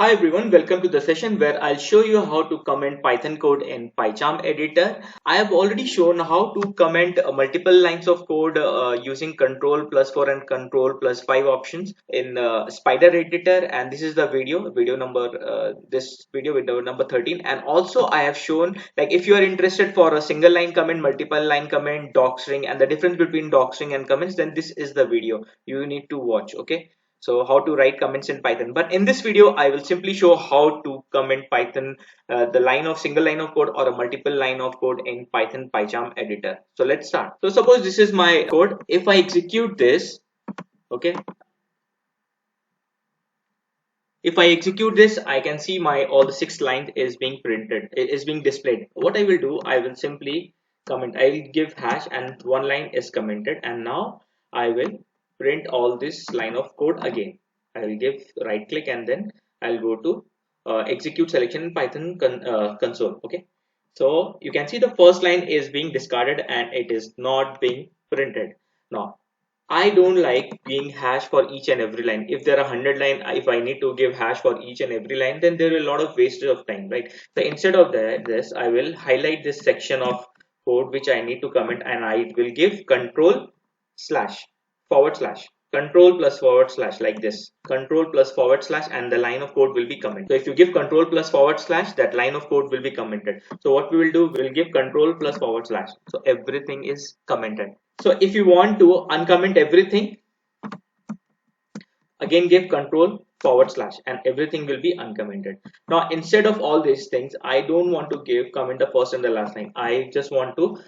Hi everyone, welcome to the session where I'll show you how to comment Python code in Pycharm editor. I have already shown how to comment multiple lines of code using Control+4 and Control+5 options in Spyder editor, and this is the video number this video number 13. And also I have shown, like, if you are interested for a single line comment, multiple line comment, docstring, and the difference between docstring and comments, then this is the video you need to watch. Okay, so how to write comments in Python. But in this video I will simply show how to comment Python, the single line of code or a multiple line of code in Python Pycharm editor. So let's start. So suppose this is my code. If I execute this, okay, if I execute this, I can see my all the 6 lines is being printed, is being displayed. What I will do, I will simply comment. I will give hash and 1 line is commented, and now I will print all this line of code again. I will give right click and then I'll go to execute selection in Python console. Okay, so you can see the first line is being discarded and it is not being printed. Now I don't like being hash for each and every line. If there are 100 line, if I need to give hash for each and every line, then there is a lot of wastage of time, right? So instead of this, I will highlight this section of code which I need to comment, and I will give control slash forward slash control plus forward slash, like this, control plus forward slash, and the line of code will be commented. So if you give control plus forward slash, that line of code will be commented. So what we will do, we will give control plus forward slash, so everything is commented. So if you want to uncomment everything, again give control forward slash and everything will be uncommented. Now instead of all these things, I don't want to give comment the first and the last line. I just want to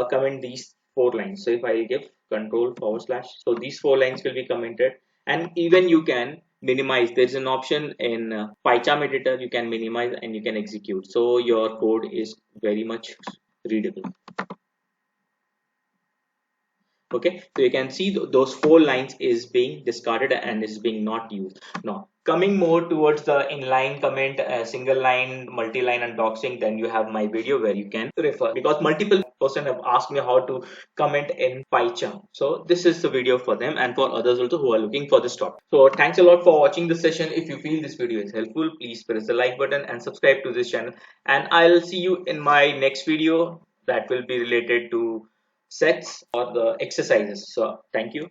comment these 4 lines. So if I give control forward slash, so these 4 lines will be commented. And even you can minimize. There's an option in Pycharm editor, you can minimize and you can execute, so your code is very much readable. Okay, so you can see those 4 lines is being discarded and is being not used. Now coming more towards the inline comment, single line, multi-line, and docstring, then you have my video where you can refer, because multiple person have asked me how to comment in Pycharm. So this is the video for them and for others also who are looking for this topic. So thanks a lot for watching the session. If you feel this video is helpful, please press the like button and subscribe to this channel, and I'll see you in my next video that will be related to sets or the exercises. So thank you.